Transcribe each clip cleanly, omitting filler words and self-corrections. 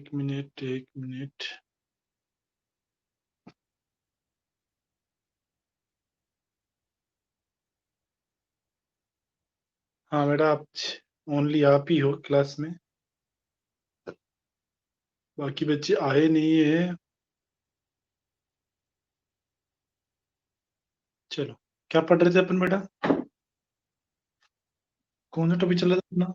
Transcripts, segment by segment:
एक मिनट। हाँ बेटा, आप ओनली आप ही हो क्लास में, बाकी बच्चे आए नहीं है। चलो, क्या पढ़ रहे थे अपन बेटा? कौन सा टॉपिक चल रहा था अपना?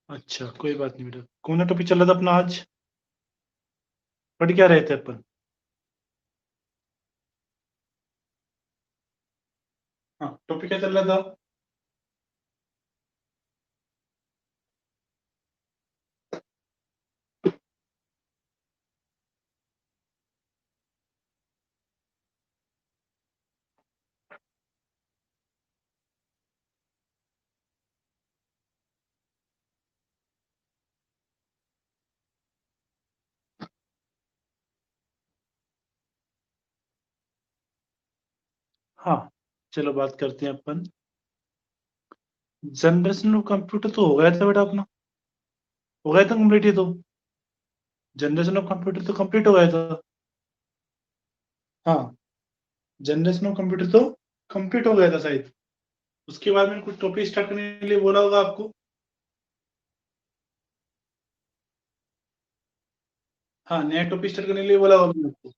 अच्छा, कोई बात नहीं बेटा। कौन सा टॉपिक चल रहा था अपना आज? पढ़ क्या रहे थे अपन? हाँ, टॉपिक क्या चल रहा था? हाँ, चलो बात करते हैं अपन। जनरेशन ऑफ कंप्यूटर तो हो गया था बेटा अपना, हो गया था कंप्लीट ये तो। जनरेशन ऑफ कंप्यूटर तो कंप्लीट हो गया था। हाँ, जनरेशन ऑफ कंप्यूटर तो कंप्लीट हो गया था शायद। उसके बाद मैंने कुछ टॉपिक स्टार्ट करने के लिए बोला होगा आपको। हाँ, नया टॉपिक स्टार्ट करने के लिए बोला होगा मैंने आपको।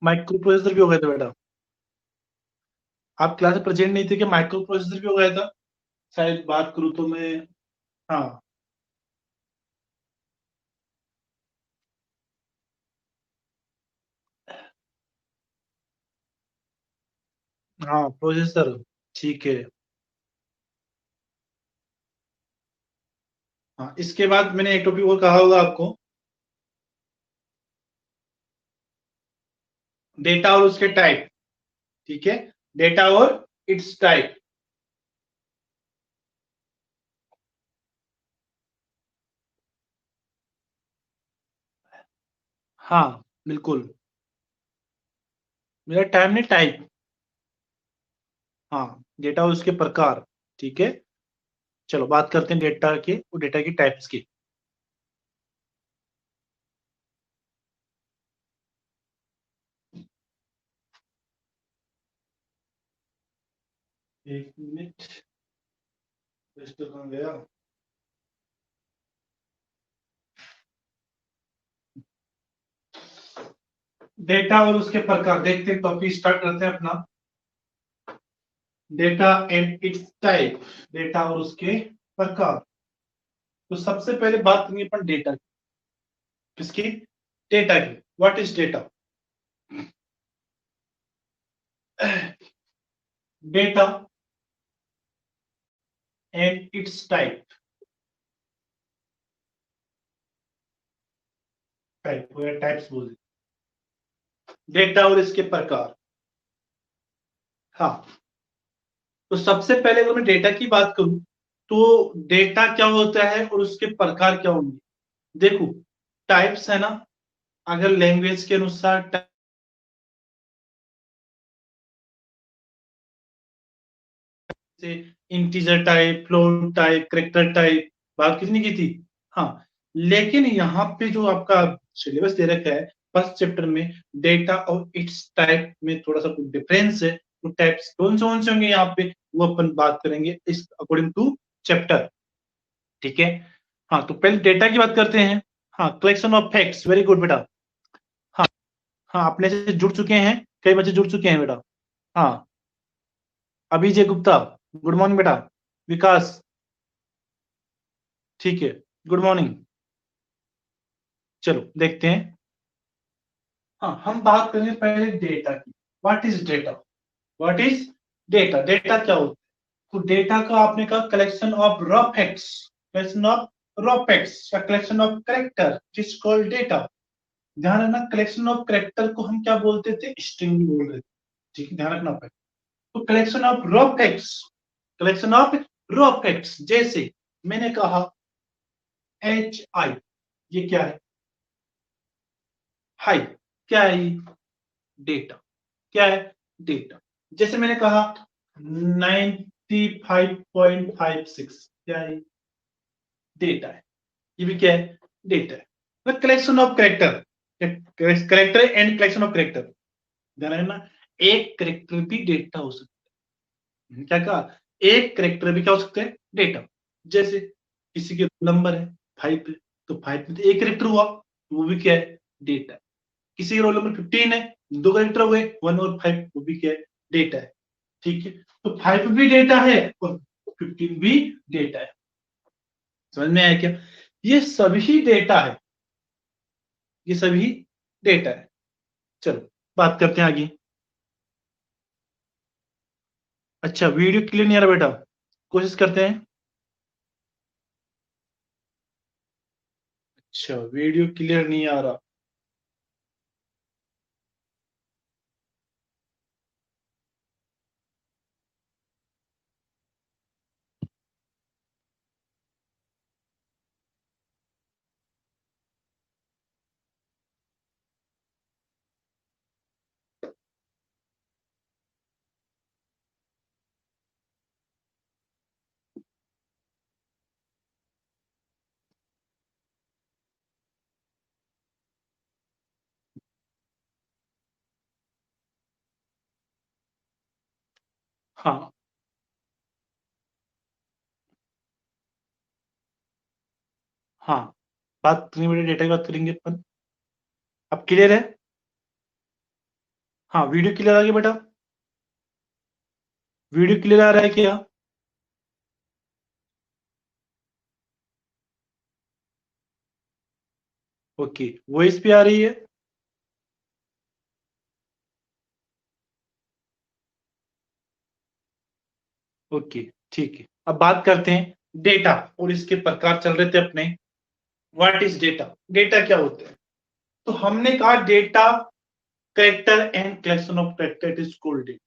माइक्रो प्रोसेसर भी हो गया था बेटा। आप क्लास में प्रेजेंट नहीं थे कि माइक्रो प्रोसेसर भी हो गया था? शायद बात करूँ तो मैं। हाँ। हाँ, प्रोसेसर। ठीक है। हाँ, इसके बाद मैंने एक टॉपिक और कहा होगा आपको। डेटा और उसके टाइप। ठीक है। डेटा और इट्स टाइप। हाँ, बिल्कुल। मेरा टाइम नहीं, टाइप। हाँ, डेटा और उसके प्रकार। ठीक है। चलो बात करते हैं डेटा के और डेटा की टाइप्स की। एक मिनट। रजिस्टर कहाँ गया? डेटा और उसके प्रकार देखते हैं, टॉपिक स्टार्ट करते हैं अपना। Data and it's type. Data और उसके प्रकार। तो सबसे पहले बात करेंगे अपन डेटा की। किसकी? डेटा की। What is data? Data and it's type. Type या टाइप्स बोल। डेटा और इसके प्रकार। हाँ। तो सबसे पहले अगर मैं डेटा की बात करूं, तो डेटा क्या होता है और उसके प्रकार क्या होंगे? देखो, टाइप्स है ना। अगर लैंग्वेज के अनुसार से integer type, float type, character type, बात कितनी की थी? हाँ। लेकिन यहाँ पे जो आपका सिलेबस दे रखा है फर्स्ट चैप्टर में, डेटा और इट्स टाइप में थोड़ा सा कुछ डिफरेंस है। तो टाइप्स कौन से होंगे यहाँ पे, वो अपन बात करेंगे इस अकॉर्डिंग टू चैप्टर। ठीक है। हाँ, तो पहले डेटा की बात करते हैं। हाँ, collection of facts, very good बेटा। हाँ। हाँ, अपने से जुड़ चुके हैं, कई बच्चे जुड़ चुके हैं बेटा। हाँ, अभिजय गुप्ता, गुड मॉर्निंग बेटा। विकास, ठीक है, गुड मॉर्निंग। चलो देखते हैं। हाँ, हम बात करेंगे पहले डेटा की। What is data? What is data? Data क्या होता है? तो डेटा का आपने कहा collection of raw facts. Collection of raw facts या collection of character is called data. ध्यान रखना, कलेक्शन ऑफ करेक्टर को हम क्या बोलते थे? स्ट्रिंग बोल रहे थे। ठीक है, ध्यान रखना। तो collection of raw facts, collection of raw facts, जैसे मैंने कहा HI, ये क्या है? हाई, क्या है ये? डेटा, क्या है? डेटा। जैसे मैंने कहा 95.56, क्या है? डेटा है। ये भी क्या है? डेटा है। Collection of character, character and collection of character, ध्यान रखना, एक करेक्टर भी डेटा हो सकता है। क्या कहा? एक करेक्टर भी क्या हो सकता है? डेटा। जैसे किसी के नंबर है 5 है, तो 5 में तो एक करेक्टर हुआ, तो वो भी क्या है? डेटा है। किसी का रोल नंबर 15 है, दो करेक्टर हुए 1 और 5, वो भी क्या है? डेटा है। ठीक है, तो 5 भी डेटा है और 15 भी डेटा है। समझ में आया क्या? ये सभी डेटा है, ये सभी डेटा है। चलो बात करते हैं आगे। अच्छा, वीडियो क्लियर नहीं आ रहा बेटा, कोशिश करते हैं। अच्छा, वीडियो क्लियर नहीं आ रहा। हाँ हाँ, बात करेंगे बेटा, डेटा की बात करेंगे अपन। अब क्लियर है? हाँ, वीडियो क्लियर आ गया बेटा? वीडियो क्लियर आ रहा है क्या? ओके, वॉइस भी आ रही है? ओके, ठीक है। अब बात करते हैं डेटा, और इसके प्रकार चल रहे थे अपने। What is data? डेटा क्या होता है? तो हमने कहा data character and collection of character is called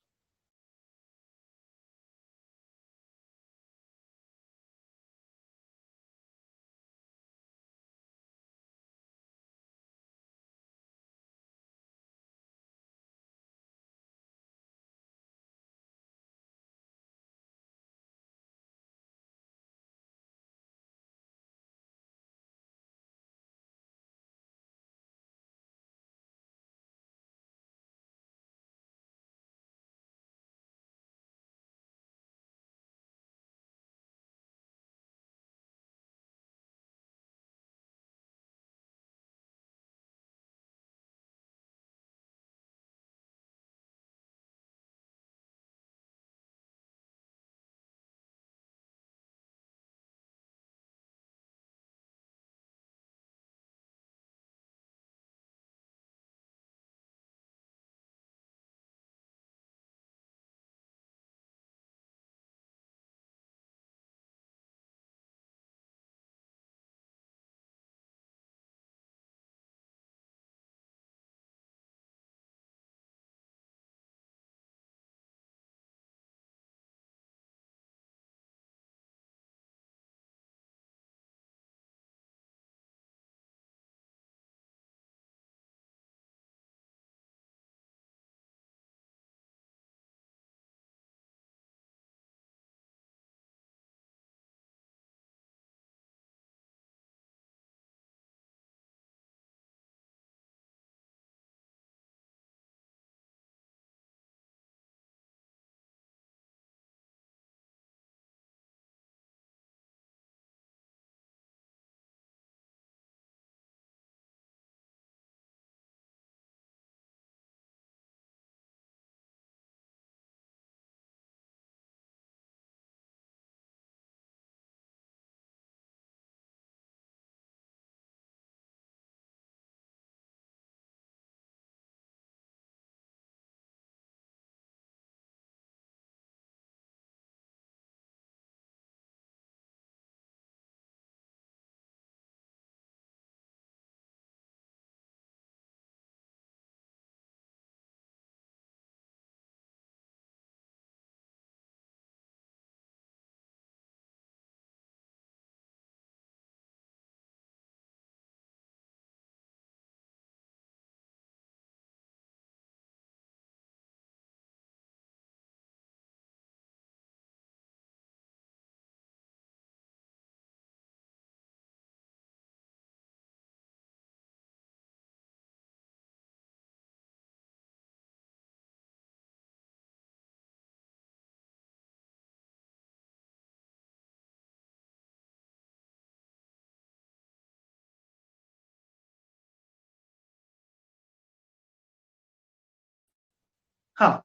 हाँ,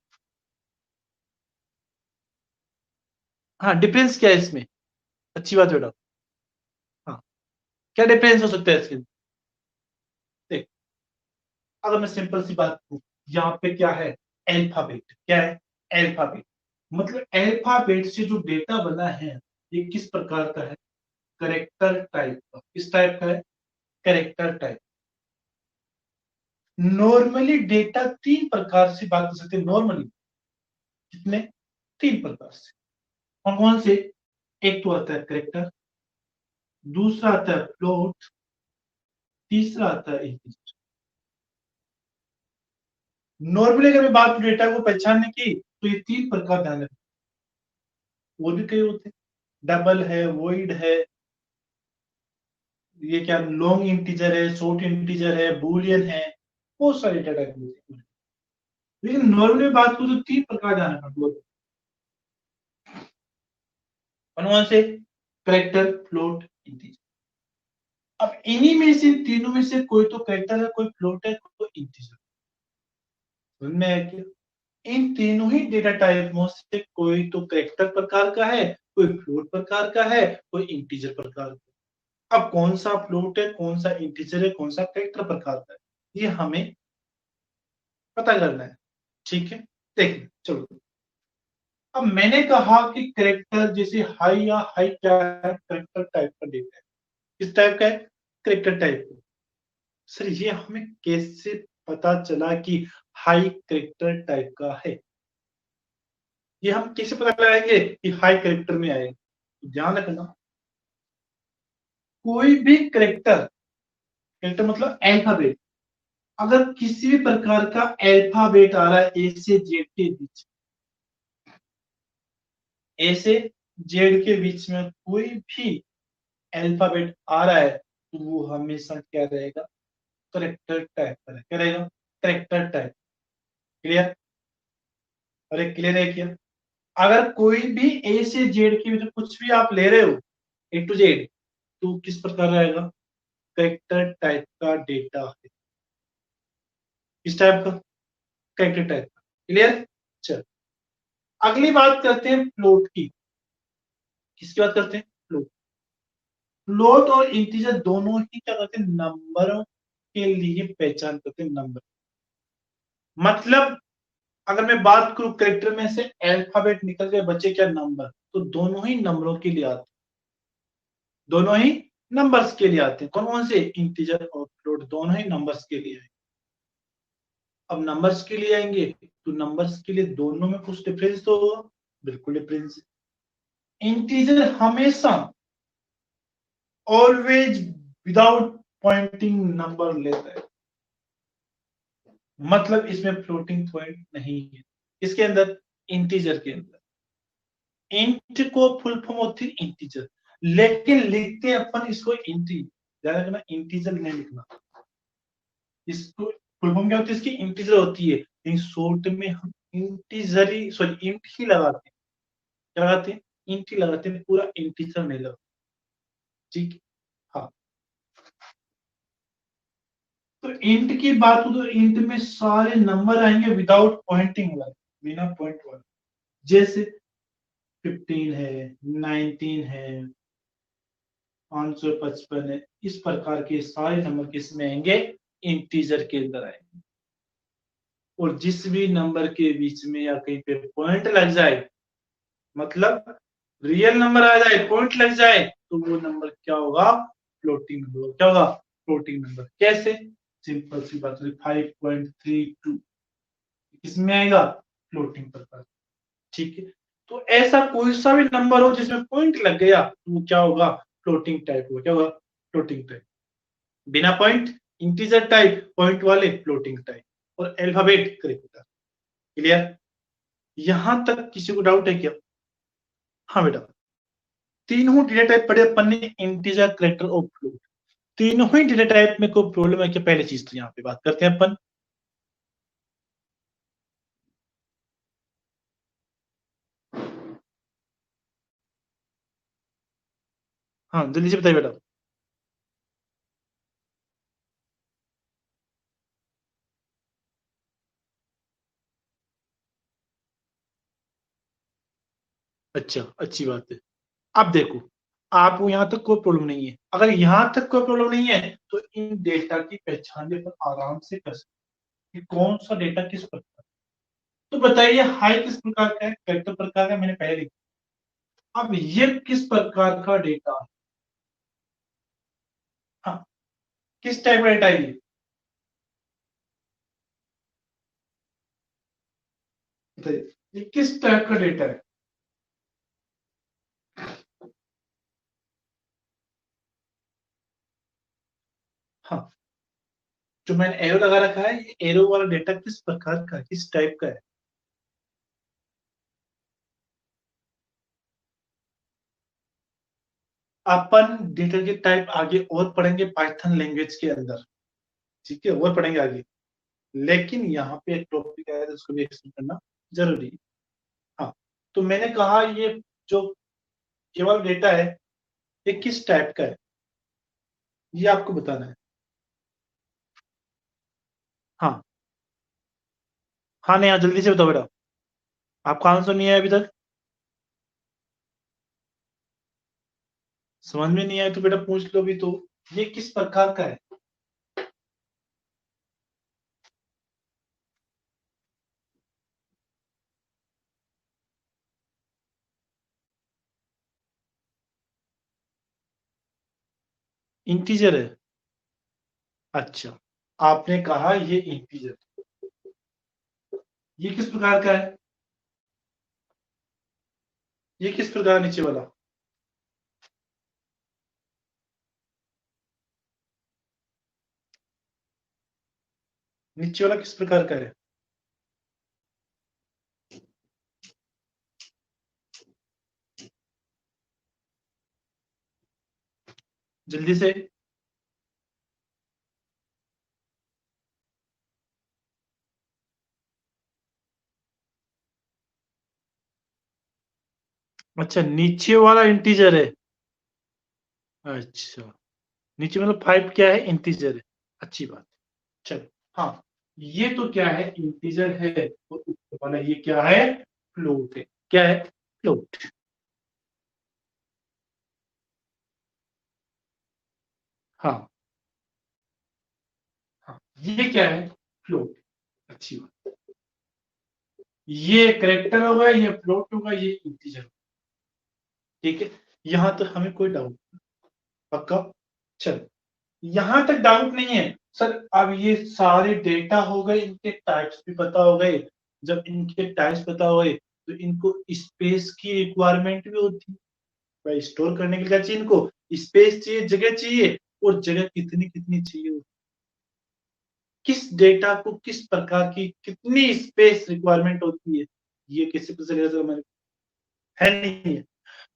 हाँ, डिफरेंस क्या है इसमें? अच्छी बात बेटा। हाँ, क्या डिफरेंस हो सकता है इसके? देख, अगर मैं सिंपल सी बात करूं, यहाँ पे क्या है? अल्फाबेट। क्या है? अल्फाबेट। मतलब अल्फाबेट से जो डेटा बना है, ये किस प्रकार का है? करेक्टर टाइप का। किस टाइप का है? Character type. नॉर्मली डेटा तीन प्रकार से बात कर सकते हैं नॉर्मली। कितने? तीन प्रकार से। कौन कौन से? एक तो आता है करेक्टर, दूसरा आता है फ्लोट, तीसरा आता है इंटीजर। नॉर्मली अगर मैं बात करूं डेटा को पहचानने की, तो ये तीन प्रकार ध्यान रखें। और भी कई होते हैं, डबल है, वॉइड है, ये क्या लॉन्ग इंटीजर है, शॉर्ट इंटीजर है, बूलियन है, बहुत सारे डेटा टाइप होते हैं। लेकिन नॉर्मली बात करूं तो तीन प्रकार ध्यान रखना। कौन कौन से? Character, float, integer. अब इन्हीं में से, तीनों में से कोई तो करेक्टर है, कोई फ्लोट है, कोई इंटीजर। समझ में आया क्या? इन तीनों ही डेटा टाइप में से कोई तो करेक्टर प्रकार का है, कोई फ्लोट प्रकार का है, कोई इंटीजर प्रकार का। अब कौन सा फ्लोट है, कौन सा इंटीजर है, कौन सा करेक्टर प्रकार का है, ये हमें पता करना है। ठीक है, देखिए चलो। अब मैंने कहा कि करेक्टर जैसे हाई या हाई क्या है? करेक्टर टाइप का डेटा है। किस टाइप का है? करेक्टर टाइप का। सर ये हमें कैसे पता चला कि हाई करेक्टर टाइप का है? ये हम कैसे पता लगाएंगे कि हाई करेक्टर में आएगा? तो ध्यान रखना, कोई भी करेक्टर, करेक्टर मतलब अल्फाबेट, अगर किसी भी प्रकार का अल्फाबेट आ रहा है ए से जेड के बीच, ए से जेड के बीच में कोई भी अल्फाबेट आ रहा है, तो वो हमेशा क्या रहेगा? करेक्टर टाइप का। क्या रहेगा? Character type. क्लियर? अरे क्लियर है क्या? अगर कोई भी ए से जेड के बीच कुछ भी आप ले रहे हो, ए टू जेड, तो किस प्रकार रहेगा? करेक्टर टाइप का डेटा है। किस टाइप का? करेक्टर टाइप का। क्लियर? चल, अगली बात करते हैं फ्लोट की। किसकी बात करते हैं? फ्लोट। फ्लोट और इंटीजर दोनों ही क्या करते हैं? नंबरों के लिए पहचान करते हैं। नंबर मतलब, अगर मैं बात करूं करेक्टर में से अल्फाबेट निकल के बचे क्या? नंबर। तो दोनों ही नंबरों के लिए आते हैं। दोनों ही नंबर्स के लिए आते हैं। कौन कौन से? इंटीजर और फ्लोट दोनों ही नंबर्स के लिए आए। अब नंबर्स के लिए आएंगे, तो नंबर्स के लिए दोनों में कुछ डिफरेंस तो होगा। बिल्कुल डिफरेंस। इंटीजर हमेशा ऑलवेज विदाउट पॉइंटिंग नंबर लेता है। मतलब इसमें फ्लोटिंग पॉइंट नहीं है। इसके अंदर? इंटीजर के अंदर। इंट को फुल फॉर्म होती है इंटीजर, लेकिन लिखते हैं अपन इसको इंटी। ध्यान रखना, इंटीजर नहीं लिखना। इसको फुल फॉर्म क्या होती है? इसकी इंटीजर होती है, लेकिन शॉर्ट में हम इंटीजर ही, सॉरी इंट ही लगाते हैं। क्या लगाते हैं? इंट ही लगाते हैं, पूरा इंटीजर नहीं लगाते। ठीक है? हाँ, तो इंट की बात हो तो इंट में सारे नंबर आएंगे विदाउट पॉइंटिंग वाले, बिना पॉइंट वाले। जैसे 15 है, 19 है, 555 है, इस प्रकार के सारे नंबर किसमें आएंगे? इंटीजर के अंदर आएंगे। और जिस भी नंबर के बीच में या कहीं पे पॉइंट लग जाए, मतलब रियल नंबर आ जाए, पॉइंट लग जाए, तो वो नंबर क्या होगा? Floating number. क्या होगा? Floating number. कैसे? सिंपल सी बात है, 5.32 किसमें आएगा? फ्लोटिंग पर। ठीक है, तो ऐसा कोई सा भी नंबर हो जिसमें पॉइंट लग गया, तो वो क्या होगा? फ्लोटिंग टाइप होगा। क्या होगा? Floating type. बिना पॉइंट इंटीजर टाइप, पॉइंट वाले फ्लोटिंग टाइप, और अल्फाबेट करेक्टर। क्लियर? यहां तक किसी को डाउट है क्या? हाँ बेटा, तीनों डेटा टाइप पढ़े अपन ने, इंटीजर, करेक्टर और फ्लोट। तीनों ही डेटा टाइप में कोई प्रॉब्लम है क्या? पहले चीज तो यहाँ पे बात करते हैं अपन। हाँ, जल्दी से बताइए बेटा। अच्छा, अच्छी बात है। अब देखो, आपको यहाँ तक कोई प्रॉब्लम नहीं है। अगर यहाँ तक कोई प्रॉब्लम नहीं है, तो इन डेटा की पहचान भी अपन आराम से कर सकते हैं कि कौन सा डेटा किस प्रकार। तो बताइए, हाई किस प्रकार का है, कैरेक्टर प्रकार का, मैंने पहले लिखा। अब ये किस प्रकार का डेटा है? हाँ, किस टाइप का डेटा है ये? बताइए, ये किस टाइप का डेटा है? हाँ, जो मैंने एरो लगा रखा है, ये एरो वाला डेटा किस प्रकार का है, किस टाइप का है? अपन डेटा के टाइप आगे और पढ़ेंगे पाइथन लैंग्वेज के अंदर। ठीक है, और पढ़ेंगे आगे। लेकिन यहाँ पे एक टॉपिक है, उसको भी एक्सप्लेन करना जरूरी है। हाँ, तो मैंने कहा ये जो ये वाला डेटा है, ये किस टाइप का है, ये आपको बताना है। हाँ, हाँ, नहीं, हाँ, जल्दी से बताओ बेटा। आपका आंसर नहीं आया अभी तक? समझ में नहीं आया तो बेटा पूछ लो भी तो। ये किस प्रकार का है? इंटीजर है। अच्छा, आपने कहा ये इंटीजर, ये किस प्रकार का है? ये किस प्रकार नीचे वाला? नीचे वाला किस प्रकार का है? जल्दी से। अच्छा, नीचे वाला इंटीजर है। अच्छा, नीचे मतलब 5 क्या है, इंटीजर है। अच्छी बात। चलो, हाँ, ये तो क्या है, इंटीजर है। और ऊपर वाला ये क्या है, फ्लोट है। क्या है, फ्लोट। हाँ, हाँ, ये क्या है, फ्लोट। अच्छी बात। ये करेक्टर होगा, ये फ्लोट होगा, ये इंटीजर होगा। ठीक है, यहां तक हमें कोई डाउट? पक्का? चलो, यहां तक डाउट नहीं है। सर, अब ये सारे डेटा हो गए, इनके टाइप्स भी पता हो गए। जब इनके टाइप्स पता हो गए, तो इनको स्पेस की रिक्वायरमेंट भी होती है। भाई, स्टोर करने के लिए क्या चाहिए इनको? स्पेस चाहिए, जगह चाहिए। और जगह कितनी कितनी चाहिए, किस डेटा को किस प्रकार की कितनी स्पेस रिक्वायरमेंट होती है, ये किसी को चलेगा सर हमारे? है नहीं है।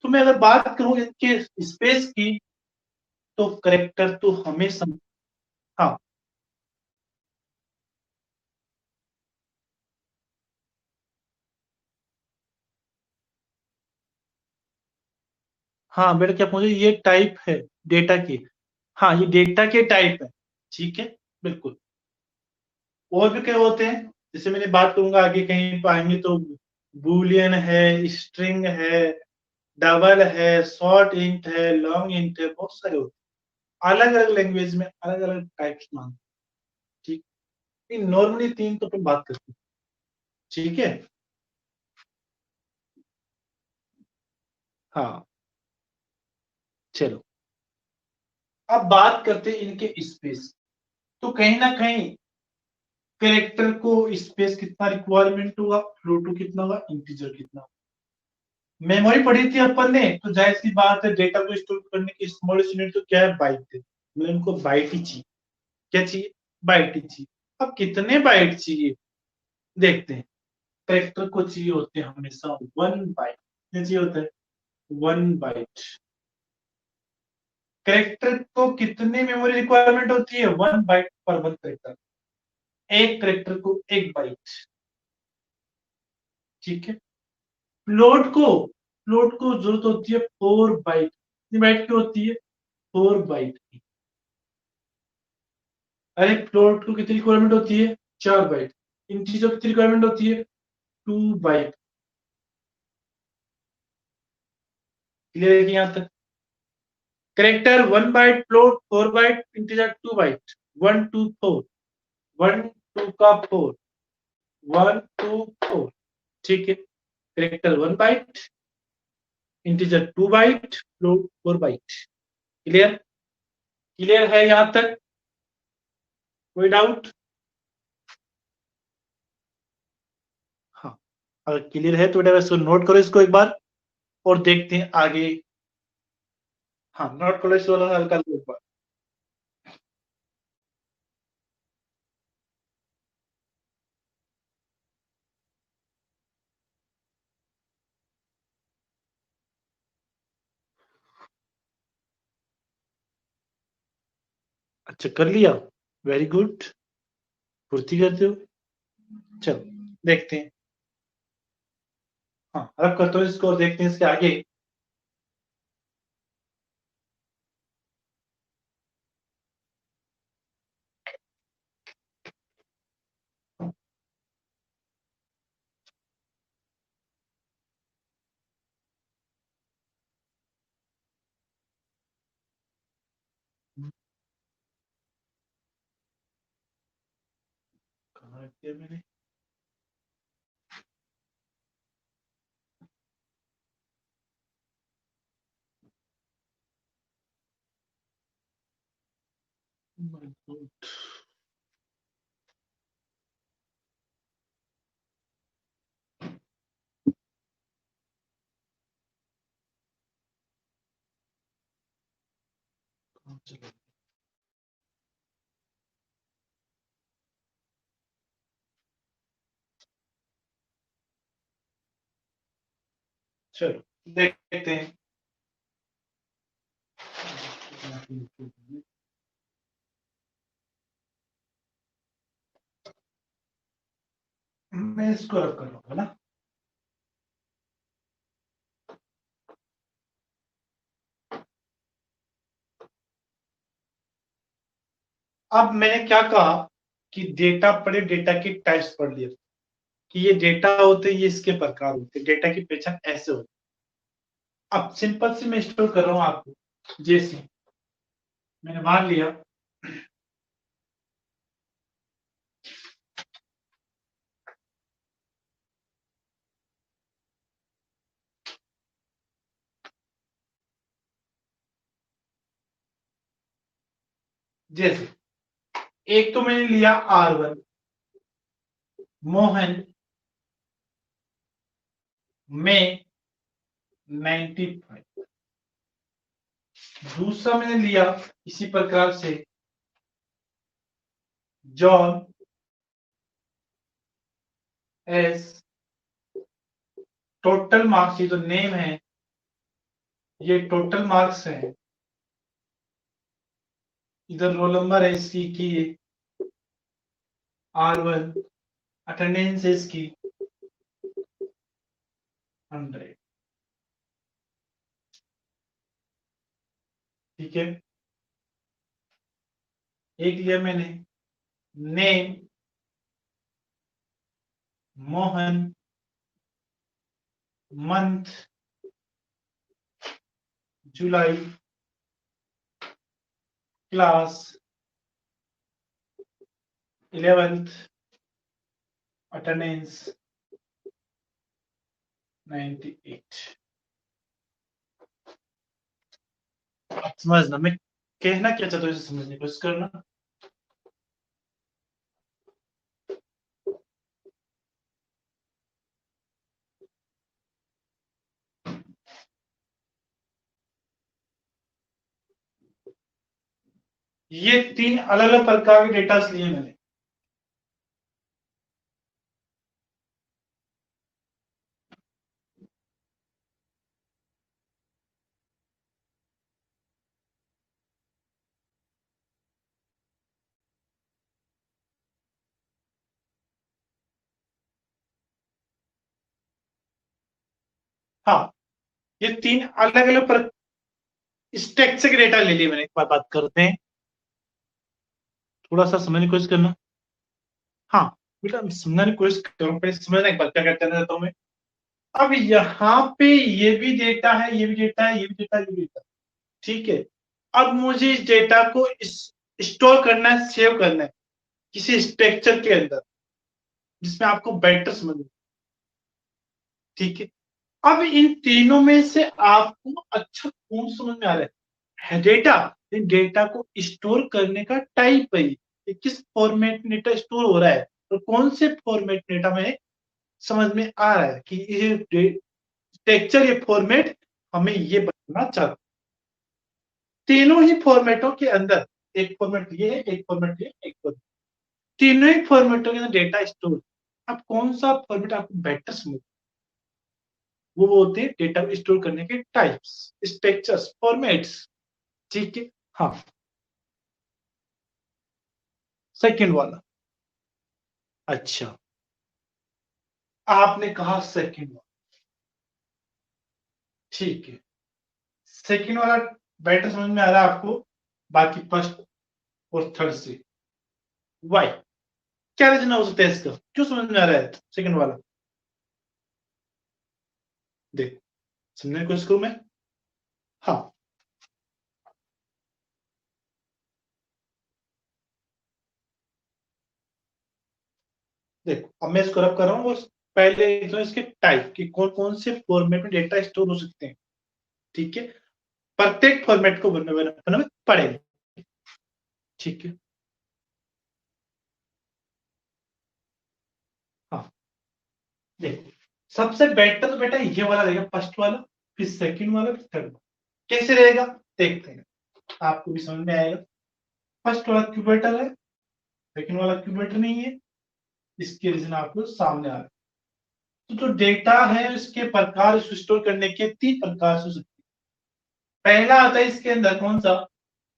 तो मैं अगर बात करूं इनके स्पेस की, तो करेक्टर तो हमें हाँ, हाँ बेटा, क्या पूछे, ये टाइप है डेटा की। हाँ, ये डेटा के टाइप है। ठीक है, बिल्कुल। और भी क्या होते हैं, जैसे मैंने बात करूंगा आगे कहीं पाएंगे तो, बूलियन है, स्ट्रिंग है, डबल है, शॉर्ट इंट है, लॉन्ग इंट है, बहुत सारे होते हैं। अलग अलग लैंग्वेज में अलग अलग टाइप्स मांगते हैं। ठीक, नॉर्मली तीन तो अपन बात करते हैं। ठीक है। हाँ, चलो, अब बात करते हैं इनके स्पेस। तो कहीं ना कहीं कैरेक्टर को स्पेस कितना रिक्वायरमेंट होगा, फ्लोटो कितना होगा, इंटीजर कितना होगा। मेमोरी पढ़ी थी अपन ने, तो जाहिर सी बात है, डेटा को स्टोर करने की स्मॉलेस्ट यूनिट तो क्या है, बाइट है। मतलब इनको बाइट ही चाहिए। क्या चाहिए, बाइट ही चाहिए। अब कितने बाइट चाहिए, देखते हैं। कैरेक्टर को चाहिए होते हैं हमेशा 1 बाइट। क्या चाहिए होता है, 1 बाइट। कैरेक्टर को कितनी मेमोरी रिक्वायरमेंट होती है, 1 बाइट पर 1 कैरेक्टर। एक कैरेक्टर को 1 बाइट। ठीक है। फ्लोट को जरूरत होती है 4 बाइट। कितनी बाइट की होती है, 4 बाइट की। अरे, फ्लोट को कितनी रिक्वायरमेंट होती है, 4 बाइट। इंटीजर कितनी रिक्वायरमेंट होती है, 2 बाइट। क्लियर है कि यहाँ तक? Character 1 byte, float 4 byte, integer 2 byte, 1 2 4, 1 2 का 4, 1 2 4, ठीक है। Character 1 byte, integer 2 byte, float 4 byte. Clear? Clear है यहाँ तक? कोई डाउट? हाँ, अगर क्लियर है तो बेटा इसको नोट करो इसको एक बार और देखते हैं आगे। हाँ, नोट करो इस वाला हल्का एक बार। अच्छा, कर लिया, वेरी गुड, फुर्ती करते हो। चलो देखते हैं। हाँ, रब करते हो इसको और देखते हैं इसके आगे। कहाँ रख दिया मैंने? My God. कहाँ चला? चलो देखते हैं। मैं इसको रब कर लूंगा ना। अब मैंने क्या कहा कि डेटा पढ़े, डेटा की टाइप्स पढ़ लिए कि ये डेटा होते हैं, ये इसके प्रकार होते हैं, डेटा की पहचान ऐसे होती है। अब सिंपल से मैं स्टोर कर रहा हूँ आपको, जैसे मैंने मान लिया जैसे एक तो मैंने लिया R1 मोहन में 95। दूसरा मैंने लिया इसी प्रकार से जॉन एस, टोटल मार्क्स, ये जो नेम है ये टोटल मार्क्स है, इधर रोल नंबर है इसकी की R1, अटेंडेंस है इसकी 100। ठीक है। एक लिया मैंने नेम मोहन, मंथ जुलाई, क्लास 11th, अटेंडेंस 98। समझना मैं कहना क्या चाहता हूँ, इसे समझने की कोशिश करना। ये 3 अलग अलग प्रकार के डेटा लिए मैंने। हाँ, ये 3 अलग अलग स्ट्रक्चर के डेटा ले लिए मैंने। एक बार बात करते हैं, थोड़ा सा समझने की कोशिश करना। हाँ बेटा, समझने की कोशिश करो, पहले समझना एक बार क्या कहते हैं, रहता हूँ मैं। अब यहाँ पे ये भी डेटा है, ये भी डेटा है, ये भी डेटा है, ये भी डेटा है, ठीक है। अब मुझे इस डेटा को स्टोर करना है, सेव करना है किसी स्ट्रक्चर के अंदर जिसमें आपको बेटर समझ में, ठीक है। अब इन तीनों में से आपको अच्छा कौन समझ में आ रहा है डेटा, इन डेटा को स्टोर करने का टाइप है, ये किस फॉर्मेट में डेटा स्टोर हो रहा है और कौन से फॉर्मेट डेटा में समझ में आ रहा है कि ये टेक्सचर, ये फॉर्मेट हमें ये बताना चाहता है। तीनों ही फॉर्मेटों के अंदर, एक फॉर्मेट ये है, एक फॉर्मेट ये, एक फॉर्मेट, तीनों ही फॉर्मेटों के अंदर डेटा स्टोर। अब कौन सा फॉर्मेट आपको बेटर समझ, वो होते हैं डेटा को स्टोर करने के टाइप्स, स्ट्रक्चर्स, फॉर्मेट्स, ठीक है। हाँ, सेकंड वाला। अच्छा, आपने कहा सेकंड वाला, ठीक है। सेकंड वाला बेटर समझ में आ रहा है आपको, बाकी फर्स्ट और थर्ड से। वाई, क्या रीजन हो सकता है इसका, क्यों समझ में आ रहा है सेकंड वाला? देख, समझने की कोशिश करूं मैं। हाँ, देखो अब मैं इसको रब कर रहा हूँ, और पहले तो इसके टाइप कि कौन कौन से फॉर्मेट में डेटा स्टोर हो सकते हैं, ठीक है। प्रत्येक फॉर्मेट को बनना पड़ेगा, ठीक है। हाँ, देखो सबसे बेटर तो बेटा ये वाला रहेगा, फर्स्ट वाला, फिर सेकंड वाला, फिर थर्ड वाला। कैसे रहेगा देखते हैं, आपको भी समझ में आएगा। फर्स्ट वाला क्यों बेटर है, सेकंड वाला क्यों बेटर नहीं है, इसके रीजन आपको सामने आ रहा है। तो जो डेटा है उसके प्रकार, इसको स्टोर करने के तीन प्रकार से हो सकते हैं। पहला आता है इसके अंदर कौन सा,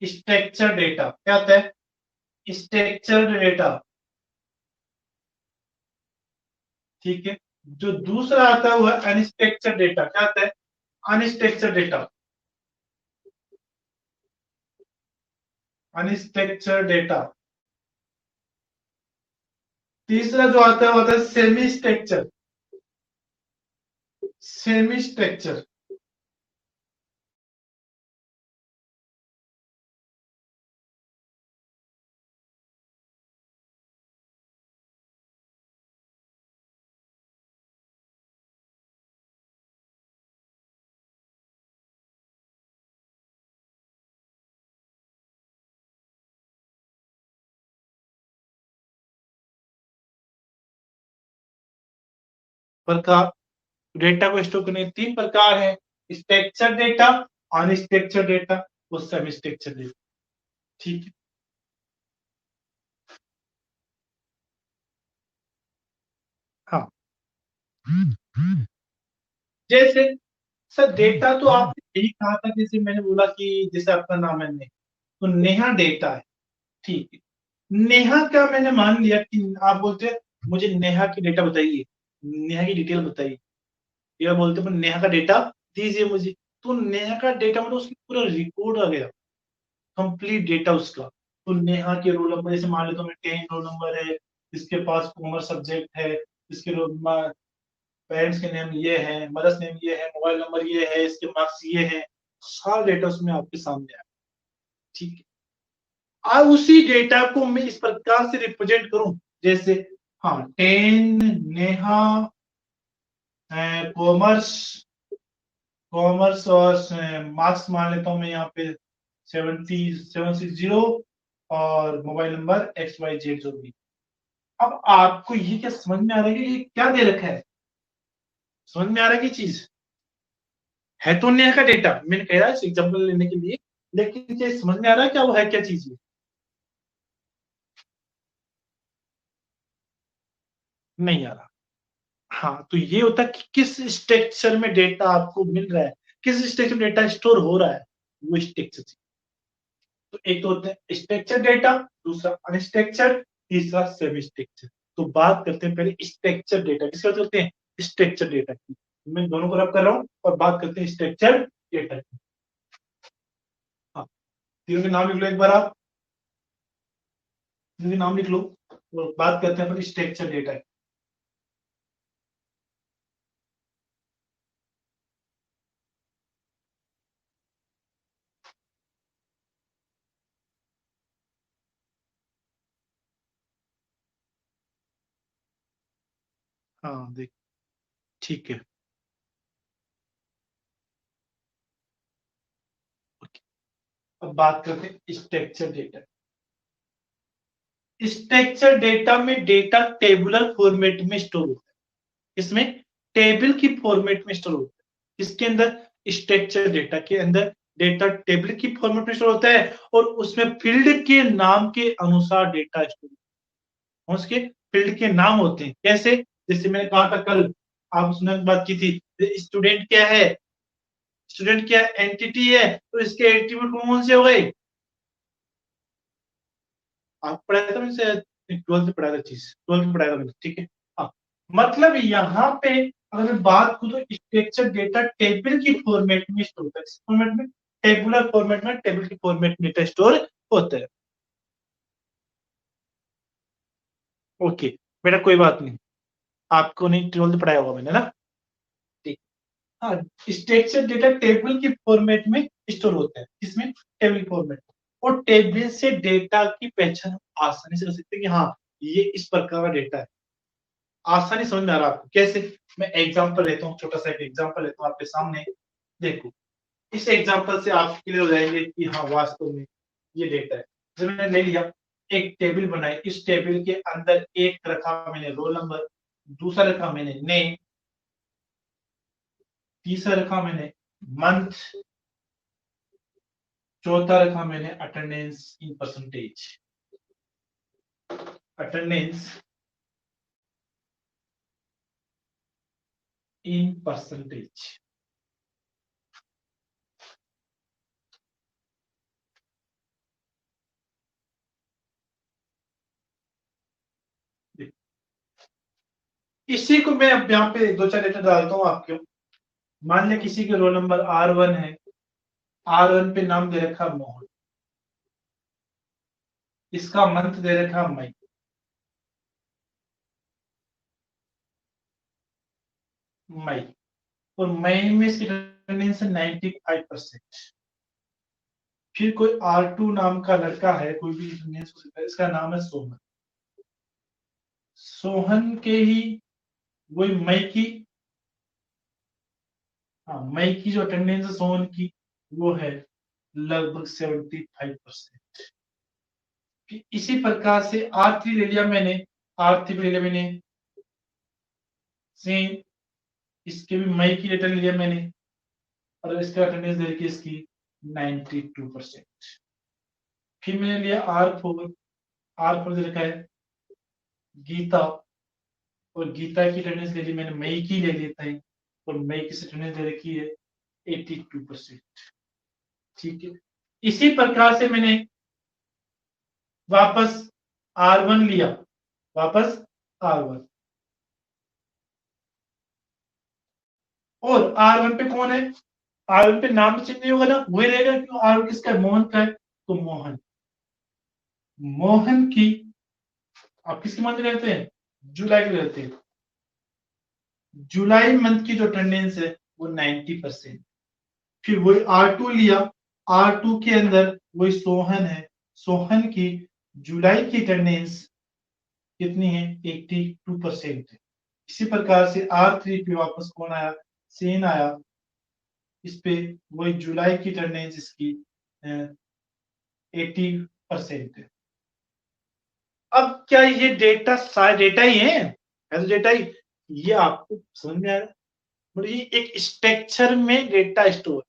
स्ट्रक्चर डेटा। क्या आता है, स्ट्रक्चर डेटा, ठीक है। जो दूसरा आता है वो है अनस्ट्रक्चर डेटा। क्या आता है, अनस्ट्रक्चर डेटा, अनस्ट्रक्चर डेटा। तीसरा जो आता है वो आता है सेमी स्ट्रक्चर, सेमी स्ट्रक्चर। प्रकार, डेटा को स्टोर करने के तीन प्रकार है, स्ट्रक्चर डेटा, अनस्ट्रक्चर डेटा और सेमी स्ट्रक्चर डेटा, ठीक है। हाँ, जैसे सर डेटा तो आपने यही कहा था, जैसे मैंने बोला कि जैसे आपका नाम है नेहा, तो नेहा डेटा है, ठीक है। नेहा का मैंने मान लिया कि आप बोलते हैं मुझे नेहा की डेटा बताइए, नेहा की डिटेल बताइए, या बोलते हैं नेहा का डेटा दीजिए मुझे। तो नेहा का डेटा मतलब उसकी पूरा रिकॉर्ड आ गया, कंप्लीट डेटा उसका। तो नेहा के रोल नंबर, जैसे मान लेता हूँ मैं 10 रोल नंबर है, इसके पास कॉमर्स सब्जेक्ट है, इसके रोल पेरेंट्स के नेम ये है, मदर्स नेम ये है, मोबाइल नंबर ये है, इसके मार्क्स ये है, सारा डेटा उसमें आपके सामने आया, ठीक है। अब उसी डेटा को मैं इस प्रकार से रिप्रेजेंट करूं, जैसे हाँ 10 नेहा कॉमर्स, कॉमर्स और मार्क्स मान लेता हूं मैं यहाँ पे 70760, और मोबाइल नंबर XYZ जो भी। अब आपको ये क्या समझ में आ रहा है कि ये क्या दे रखा है, समझ में आ रहा है कि चीज है तो नेहा का डेटा, मैंने कह रहा है एग्जाम्पल लेने के लिए, लेकिन ये समझ में आ रहा है क्या वो है क्या चीज है, नहीं आ रहा। हाँ, तो ये होता है कि किस स्ट्रक्चर में डेटा आपको मिल रहा है, किस स्ट्रक्चर में डेटा स्टोर हो रहा है, वो स्ट्रक्चर। तो एक तो होता है स्ट्रक्चर डेटा, दूसरा अनस्ट्रक्चर्ड, तीसरा सेमी स्ट्रक्चर। तो बात करते हैं पहले स्ट्रक्चर डेटा, किसकी बात करते हैं, स्ट्रक्चर डेटा की। मैं दोनों को रब कर रहा हूँ और बात करते हैं स्ट्रक्चर डेटा की। हाँ, तीनों के नाम लिख लो एक बार आप, तीनों के नाम लिख लो और बात करते हैं पहले स्ट्रक्चर डेटा की। हाँ देख, ठीक है। ओके। अब बात करते हैं स्ट्रक्चर डेटा। स्ट्रक्चर डेटा में डेटा टेबुलर फॉर्मेट में स्टोर होता है। इसमें टेबल की फॉर्मेट में स्टोर होता है। इसके अंदर स्ट्रक्चर डेटा के अंदर डेटा टेबल की फॉर्मेट में स्टोर होता है और उसमें फील्ड के नाम के अनुसार डेटा स्टोर होता है। उसके फील्ड के नाम होते हैं। कैसे? जैसे मैंने कहा था कल, आप उसने बात की थी, स्टूडेंट क्या है, स्टूडेंट क्या एंटिटी है, तो इसके एट्रीब्यूट कौन से हो गए? आप पढ़ाया था मैंने, 12th में पढ़ाया था चीज, 12th में पढ़ाया था मैंने, ठीक है। हाँ, मतलब यहाँ पे अगर मैं बात करूँ तो स्ट्रक्चर डेटा टेबल की फॉर्मेट में स्टोर होता है। किस फॉर्मेट में? टेबुलर फॉर्मेट में, टेबल की फॉर्मेट में डेटा स्टोर होता है। ओके बेटा, कोई बात नहीं, आपको नहीं 12th पढ़ाया होगा मैंने ना, ठीक। हाँ, स्ट्रक्चर डेटा टेबल की फॉर्मेट में स्टोर होता है। किसमें? Table format. और टेबल से डेटा की पहचान आसानी से कर सकते हैं कि हाँ, ये इस प्रकार का डेटा है। आसानी समझ में आ रहा है आपको? कैसे? मैं एग्जांपल लेता हूँ, छोटा सा एक एग्जांपल लेता हूँ आपके सामने। देखो, इस एग्जांपल से आप क्लियर हो जाएंगे कि हाँ वास्तव में ये डेटा है। जब मैंने ले लिया, एक टेबल बनाई, इस टेबल के अंदर एक रखा मैंने रोल नंबर, दूसरा रखा मैंने नेम, तीसरा रखा मैंने मंथ, चौथा रखा मैंने attendance in percentage. Attendance in percentage. इसी को मैं अब यहाँ पे दो चार डेटा डालता हूँ आपके। मान लिया किसी के रोल नंबर R1 है, R1 पे नाम दे रखा मोहन, इसका मंथ दे रखा मई, मई, और मई में इसकी अटेंडेंस है 95%। फिर कोई R2 नाम का लड़का है, कोई भी अटेंडेंस हो सकता है, इसका नाम है सोहन। सोहन के ही वही मई की, हाँ मई की जो अटेंडेंस है सोहन की, वो है लगभग 75%। इसी प्रकार से R3 ले लिया मैंने, R3 ले लिया मैंने सेम, इसके भी मई की डेटा ले लिया मैंने, और इसका अटेंडेंस दे रखी इसकी 92%। फिर मैंने लिया R4, R4 दे रखा है गीता, और गीता की अटेंडेंस ले ली मैंने, मई की ले लेता है, और मई की अटेंडेंस दे रखी है 82%। ठीक है। इसी प्रकार से मैंने वापस R1 लिया, वापस R1, और R1 पे कौन है? R1 पे नाम तो चेंज नहीं होगा ना, वही रहेगा, क्यों? R1 किसका है? मोहन का है, तो मोहन, मोहन की, आप किसकी मंथ रहते हैं? जुलाई के रहते हैं। जुलाई मंथ की जो अटेंडेंस है वो 90%। फिर वही R2 लिया, R2 के अंदर वही सोहन है, सोहन की जुलाई की अटेंडेंस कितनी है? 82% है। इसी प्रकार से R3 पे वापस कौन आया? सेन आया, इस पे वही जुलाई की अटेंडेंस इसकी 80% है। अब क्या ये डेटा सारे डेटा ही है? तो डेटा ही, ये आपको समझ में आ रहा है? मतलब ये एक स्ट्रक्चर में डेटा स्टोर,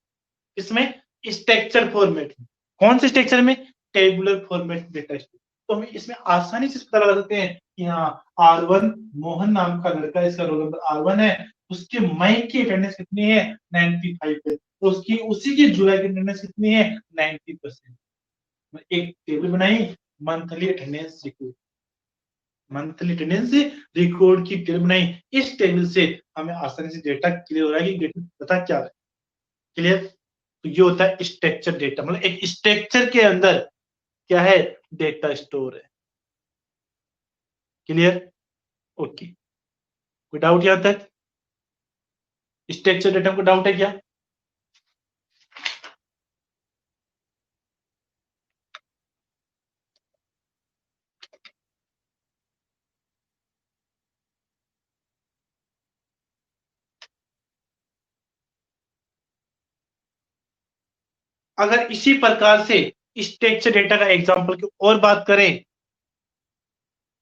इसमें स्ट्रक्चर फॉर्मेट में, कौन से स्ट्रक्चर में? Tabular format data store. तो हम इसमें आसानी से पता लगा सकते हैं कि हाँ R1 मोहन नाम का लड़का, इसका रोल नंबर R1 है, उसके मई की अटेंडेंस कितनी है? 95 है, तो उसकी उसी की जुलाई की अटेंडेंस कितनी है? 90%। एक टेबल बनाई, monthly attendance record, monthly attendance record की टेबल बनाई। इस टेबल से हमें आसानी से डेटा क्लियर हो रहा है कि डेटा पता क्या है। क्लियर? तो ये होता है स्ट्रक्चर डेटा, मतलब एक स्ट्रक्चर के अंदर क्या है? डेटा स्टोर है। क्लियर? ओके, कोई डाउट यहां तक? स्ट्रक्चर डेटा को डाउट है क्या? अगर इसी प्रकार से स्ट्रक्चर डेटा का एग्जांपल की और बात करें,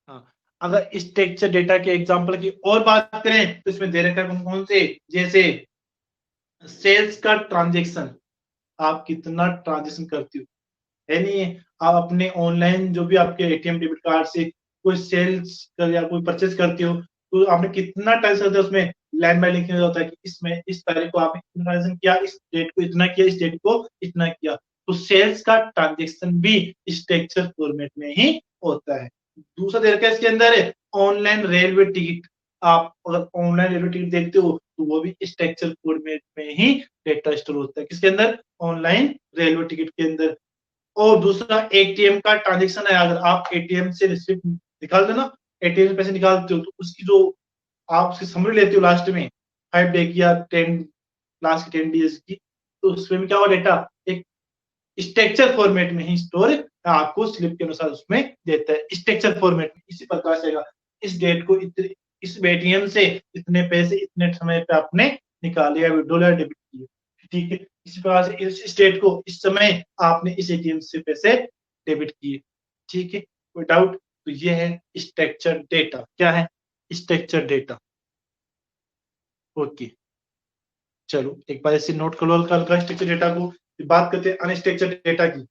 हाँ, अगर स्ट्रक्चर डेटा के एग्जांपल की और बात करें तो इसमें दे रखा है कौन कौन से, जैसे सेल्स का ट्रांजेक्शन, आप कितना ट्रांजेक्शन करते हो, है नहीं है, आप अपने ऑनलाइन जो भी आपके एटीएम डेबिट कार्ड से कोई सेल्स कर या कोई परचेज करते हो तो आपने कितना ट्रांजेक्शन करते हो, उसमें लाइन बाय लिखा होता है कि इसमें इस तारीख को आपने इतना ट्रांजेक्शन किया, इस डेट को इतना किया, इस डेट को इतना किया। तो सेल्स का ट्रांजेक्शन भी स्ट्रक्चर फॉर्मेट में ही होता है। दूसरा दे रखा है इसके अंदर ऑनलाइन रेलवे टिकट, आप अगर ऑनलाइन रेलवे टिकट देखते हो तो वो भी स्ट्रक्चर फॉर्मेट में ही डेटा स्टोर होता है, किसके अंदर, ऑनलाइन रेलवे टिकट के अंदर। और दूसरा एटीएम का ट्रांजेक्शन है, अगर आप एटीएम से रिसिप्ट निकालते हो ना, एटीएम से पैसे निकालते हो तो उसकी जो आप उसकी समरी लेते हो लास्ट में 5 डे की या 10 लास्ट की 10 डेज की, तो उसमें क्या हुआ, डेटा एक स्ट्रक्चर फॉर्मेट में ही स्टोर आपको स्लिप के अनुसार उसमें देता है, स्ट्रक्चर फॉर्मेट में। इसी प्रकार से इस डेट को इस एटीएम से इतने पैसे इतने समय पे आपने निकाले या विड्रॉल या डेबिट किए, ठीक है। इसी प्रकार से इस डेट को इस समय आपने इस एटीएम से पैसे डेबिट किए, ठीक है, कोई डाउट। तो ये है स्ट्रक्चर डेटा, क्या है, स्ट्रक्चर डेटा। ओके, चलो एक बार ऐसे नोट कर लो हल्का हल्का स्ट्रक्चर डेटा को, फिर बात करते हैं अनस्ट्रक्चर डेटा की।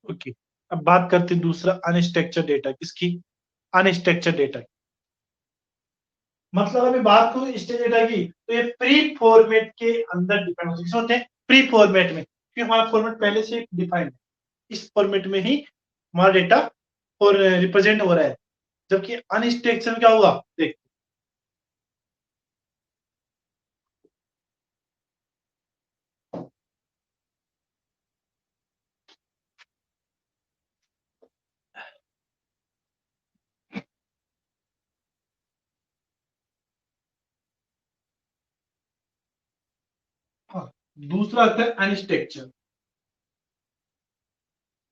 ओके, अब बात करते हैं दूसरा अनस्ट्रक्चर डेटा किसकी, अनस्ट्रक्चर डेटा। मतलब अभी बात करूं स्ट्रक्चर डेटा की तो ये प्री फॉर्मेट के अंदर डिपेंड होते हैं, किस होते हैं, प्री फॉर्मेट में, क्योंकि हमारा फॉर्मेट पहले से डिफाइंड है, इस फॉर्मेट में ही हमारा डेटा और रिप्रेजेंट हो रहा है। जबकि अनस्ट्रक्चर में क्या होगा, देख, हाँ, दूसरा आता है अनस्ट्रक्चर,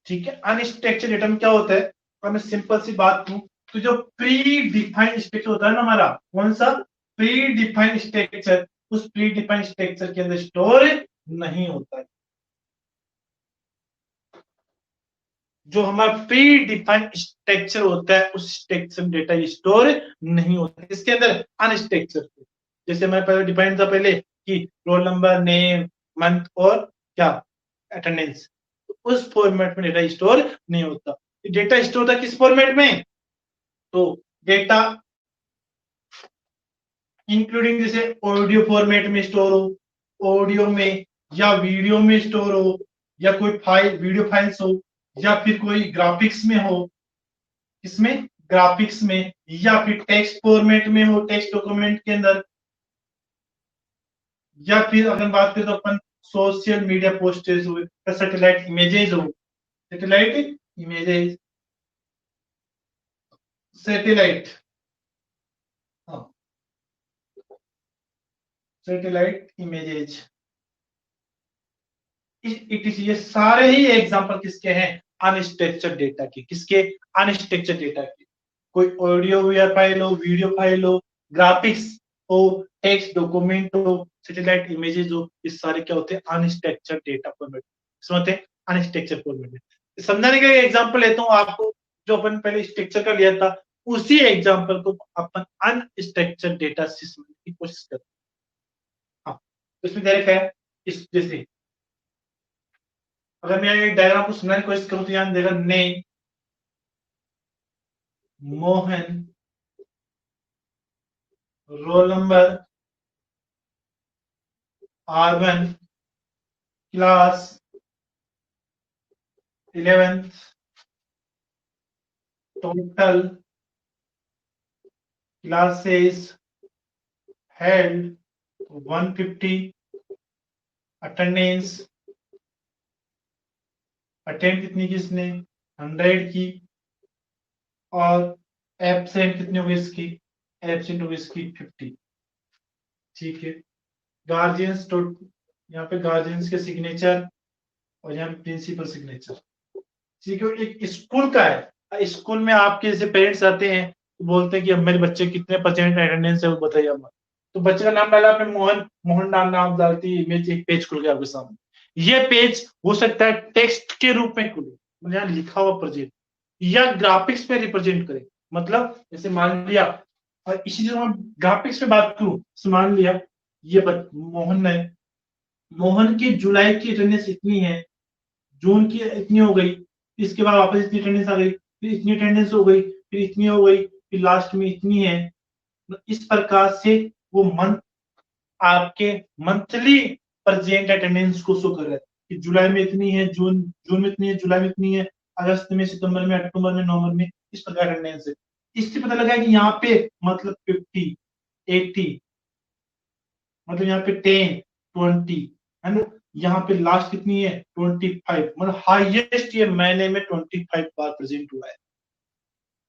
ठीक है। अनस्ट्रक्चर डेटा में क्या होता है, अगर मैं सिंपल सी बात करूं तो जो प्री डिफाइंड स्ट्रक्चर होता है ना हमारा, कौन सा, प्री डिफाइंड स्ट्रक्चर, उस प्री डिफाइंड स्ट्रक्चर के अंदर स्टोर नहीं होता है। जो हमारा प्री डिफाइंड स्ट्रक्चर होता है उस स्ट्रक्चर में डेटा स्टोर नहीं होता है, इसके अंदर अनस्ट्रक्चर। जैसे मैं पहले डिफाइंड था पहले कि रोल नंबर, नेम, मंथ और क्या, अटेंडेंस, तो उस फॉर्मेट में डेटा स्टोर नहीं होता। डेटा स्टोर होता किस फॉर्मेट में, तो डेटा इंक्लूडिंग जैसे ऑडियो फॉर्मेट में स्टोर हो, ऑडियो में या वीडियो में स्टोर हो, या कोई फाइल वीडियो फाइल्स हो, या फिर कोई ग्राफिक्स में हो, इसमें ग्राफिक्स में, या फिर टेक्स्ट फॉर्मेट में हो, टेक्स्ट डॉक्यूमेंट के अंदर, या फिर अगर बात करें तो अपन सोशल मीडिया पोस्टेज हो, सैटेलाइट इमेजेस हो, सैटेलाइट इमेजेस, सैटेलाइट, हाँ, सैटेलाइट इमेजेस, ये सारे ही एग्जांपल किसके हैं, अनस्ट्रक्चर्ड डेटा के, किसके, अनस्ट्रक्चर्ड डेटा के। कोई ऑडियो या फाइल हो, वीडियो फाइल हो, ग्राफिक्स हो, टेक्स्ट डॉक्यूमेंट हो, सैटेलाइट इमेजेस जो इस सारे क्या होते हैं अनस्ट्रक्चर्ड डेटा फॉर्मेट, इसमें होते हैं अनस्ट्रक्चर्ड फॉर्मेट। समझाने का एग्जांपल लेता हूँ आपको, जो अपन पहले स्ट्रक्चर का लिया था उसी एग्जांपल को अपन अनस्ट्रक्चर्ड डेटा से समझने की कोशिश करते हैं। हाँ, तो इसमें दे रखा है इस जैसे, अगर मैं ये डायग्राम को समझने की कोशिश करूं तो यहाँ देगा name Mohan, roll number R1, class 11th, total classes held 150, attendance attend कितनी की इसने 100 की, और एब्सेंट कितनी हुई इसकी, एब्सेंट हुई इसकी 50। ठीक है, गार्जियंस तो यहाँ पे गार्जियंस के सिग्नेचर और यहाँ पे प्रिंसिपल सिग्नेचर। ठीक है, एक स्कूल का है, स्कूल में आपके जैसे पेरेंट्स आते हैं तो बोलते हैं कि अब मेरे बच्चे कितने परसेंट अटेंडेंस है वो बताइए आप। तो बच्चे का नाम डाला आपने मोहन, मोहन नाम डालती है, इमेज एक पेज खुल गया आपके सामने। ये पेज हो सकता है टेक्स्ट के रूप में खुले, मतलब यहाँ लिखा हुआ प्रेजेंट, या ग्राफिक्स पे रिप्रेजेंट करे। मतलब जैसे मान लिया, और इसी तरह हम ग्राफिक्स पे बात करूं तो मान लिया ये मोहन है, मोहन की जुलाई की अटेंडेंस इतनी है, जून की इतनी हो गई, इसके बाद वापस इतनी अटेंडेंस आ गई, फिर इतनी अटेंडेंस हो गई, फिर इतनी हो गई, फिर लास्ट में इतनी है। इस प्रकार से वो मंथ आपके मंथली प्रेजेंट अटेंडेंस को शो कर रहा है कि जुलाई में इतनी है, जून जून में इतनी है, जुलाई में इतनी है, अगस्त में, सितंबर में, अक्टूबर में, नवंबर में, इस प्रकार अटेंडेंस है। इससे पता लगा कि यहाँ पे मतलब 50, 80, मतलब यहाँ पे 10, 20 है ना, यहाँ पे लास्ट कितनी है 25, मतलब हाईएस्ट ये महीने में 25 बार प्रेजेंट हुआ है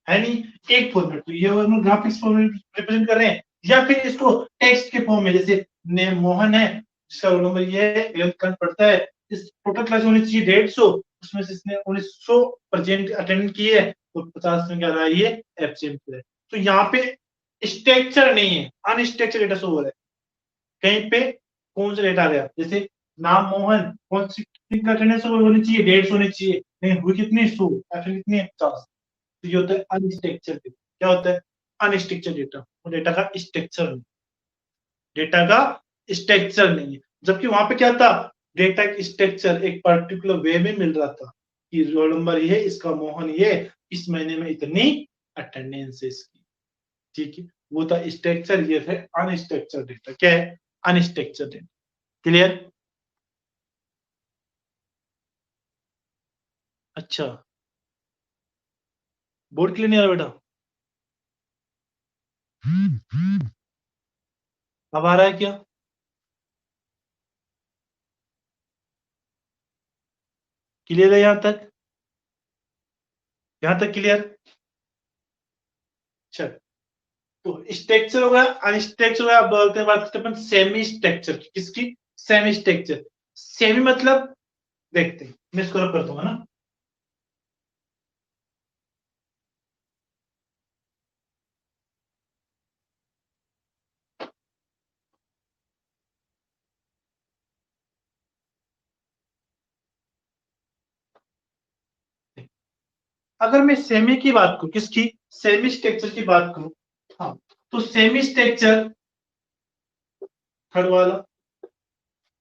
नहीं एक फॉर्मेट। तो ये ग्राफिक्स फॉर्मेट रिप्रेजेंट कर रहे हैं, या फिर इसको टेक्स्ट के फॉर्म में, जैसे नेम मोहन है, जिसका रोल नंबर ये है, 11th क्लास पढ़ता है, इस टोटल क्लास होनी चाहिए 150, उसमें से इसने 1900 प्रेजेंट अटेंड किए है, तो 50 में क्या रहा है, ये एब्सेंट है। तो यहाँ पे स्ट्रक्चर नहीं है, अनस्ट्रक्चर डेटा शो हो रहा है। कहीं पे कौन सा डेटा आ गया, जैसे नाम मोहन, कौन सी कितनी अटेंडेंस होनी चाहिए, 150 होनी चाहिए, नहीं हुई कितनी 100, एब्सेंट कितनी है 50। तो ये होता है अनस्ट्रक्चर डेटा। क्या होता है अनस्ट्रक्चर डेटा, वो डेटा का स्ट्रक्चर नहीं, डेटा का स्ट्रक्चर नहीं है। जबकि वहां पे क्या था, डेटा का स्ट्रक्चर एक पर्टिकुलर वे में मिल रहा था कि रोल नंबर ये, इसका मोहन ये, इस महीने में इतनी अटेंडेंस है इसकी। ठीक है, वो था स्ट्रक्चर, ये है अनस्ट्रक्चर डेटा। क्या है अनस्ट्रक्चर डेटा। क्लियर? अच्छा, बोर्ड क्लियर नहीं आ रहा बेटा? अब आ रहा है क्या? क्लियर है यहां तक? यहां तक क्लियर? चल, तो स्ट्रक्चर होगा, अनस्ट्रक्चर होगा, अब बोलते हैं, बात करते हैं अपन सेमी स्ट्रक्चर की। किसकी? Semi structure. सेमी मतलब, देखते हैं, मैं इसको रब कर दूंगा ना। अगर मैं सेमी की बात करूं, किसकी? सेमी स्ट्रक्चर की बात करूं, हाँ, तो सेमी स्ट्रक्चर थर्ड वाला,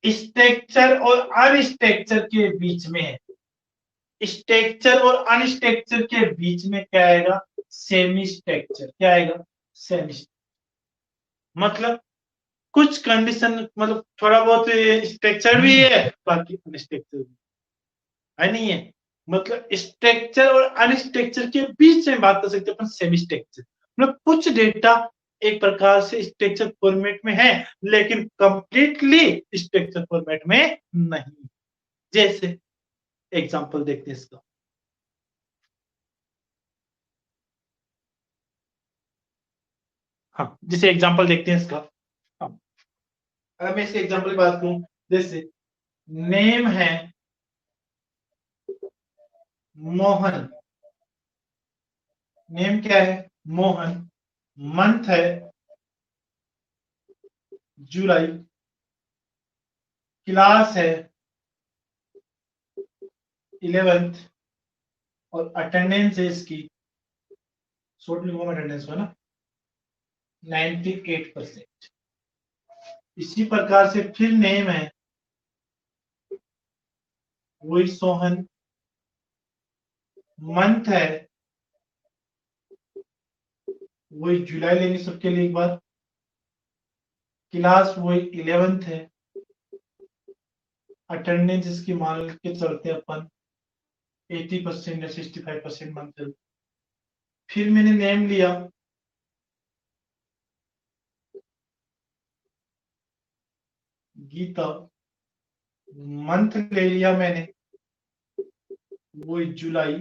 स्ट्रक्चर और अनस्ट्रक्चर के बीच में है। स्ट्रक्चर और अनस्ट्रक्चर के बीच में क्या आएगा? Semi structure. क्या आएगा? सेमी। मतलब कुछ कंडीशन, मतलब थोड़ा बहुत स्ट्रक्चर भी है, बाकी अनस्ट्रक्चर भी है, नहीं है। मतलब स्ट्रक्चर और अनस्ट्रक्चर के बीच में बात कर सकते हैं अपन सेमी स्ट्रक्चर। मतलब कुछ डेटा एक प्रकार से स्ट्रक्चर फॉर्मेट में है, लेकिन कंप्लीटली स्ट्रक्चर फॉर्मेट में नहीं। जैसे एग्जांपल देखते हैं इसका। हाँ, जैसे एग्जांपल देखते हैं इसका। हाँ, अगर मैं इसे एग्जांपल की बात करूं, जैसे नेम है मोहन, नेम क्या है? मोहन। मंथ है जुलाई, क्लास है 11th और अटेंडेंस है इसकी, शॉर्ट लिखूंगा अटेंडेंस को ना, 98%। इसी प्रकार से फिर नेम है वही सोहन, मंथ है वही जुलाई लेंगे सबके लिए एक बार, क्लास वही 11th है, अटेंडेंस इसकी मान के चलते अपन 80% या 65% मानते हैं। फिर मैंने नेम लिया गीता, मंथ ले लिया मैंने वही जुलाई,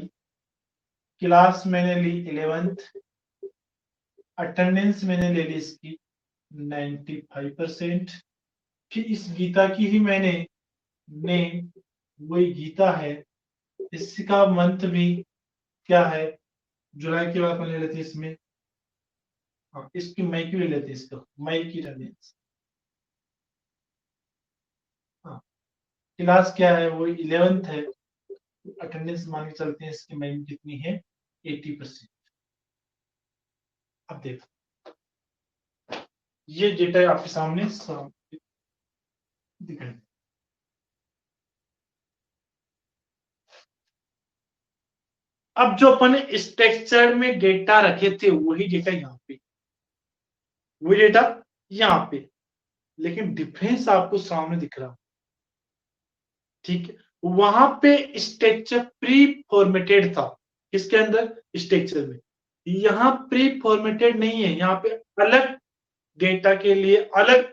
क्लास मैंने ली 11th, अटेंडेंस मैंने ले ली इसकी 95%। फिर इस गीता की ही मैंने नेम वही गीता है, इसका मंथ भी क्या है, जुलाई के बाद अपन ले लेते हैं इसमें, हाँ इसकी मई की ले लेते हैं, इसका मई की अटेंडेंस, हाँ क्लास क्या है वो 11th है, अटेंडेंस मान के चलते हैं इसकी मई में कितनी है 80%। अब देखो ये डेटा आपके सामने दिख रहा है। अब जो अपन स्ट्रक्चर में डेटा रखे थे वही डेटा यहाँ पे, वही डेटा यहाँ पे, लेकिन डिफरेंस आपको सामने दिख रहा, ठीक है। वहां पे स्ट्रक्चर प्री फॉर्मेटेड था, किसके अंदर, स्ट्रक्चर में। यहाँ प्री फॉर्मेटेड नहीं है, यहाँ पे अलग डेटा के लिए अलग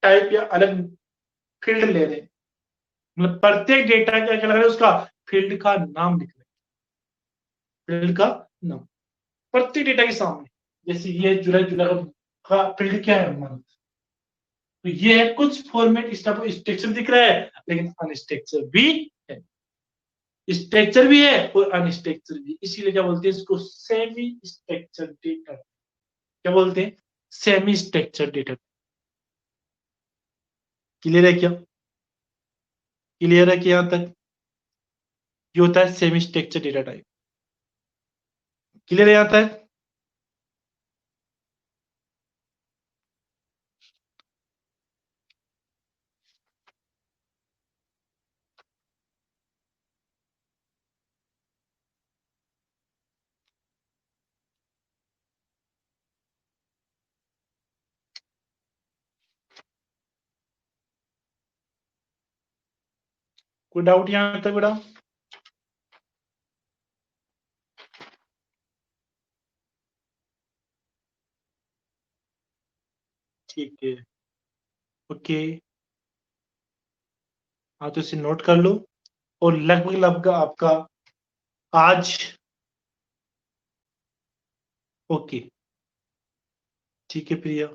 टाइप या अलग फील्ड ले रहे हैं, मतलब प्रत्येक डेटा क्या क्या लग रहा है, उसका फील्ड का नाम लिख रहे हैं, फील्ड का नाम प्रत्येक डेटा के सामने। जैसे ये जुलाई, जुलाई का फील्ड क्या है, मंथ। तो ये है कुछ फॉर्मेट स्ट्रक्चर दिख रहा है, लेकिन अनस्ट्रक्चर भी है, स्ट्रक्चर भी है और अनस्ट्रक्चर भी, इसीलिए क्या बोलते हैं इसको, सेमी स्ट्रक्चर डेटा। क्या बोलते हैं, सेमी स्ट्रक्चर डेटा। क्लियर है क्या, क्लियर है कि यहां तक, ये होता है semi structure data type. Clear है यहां तक। कोई डाउट यहां तक बेटा, ठीक है, ओके। हाँ तो इसे नोट कर लो, और लगभग लगभग आपका आज, ओके, ठीक है प्रिया।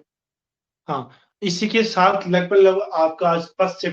हाँ इसी के साथ लगभग लगभग आपका आज फर्स्ट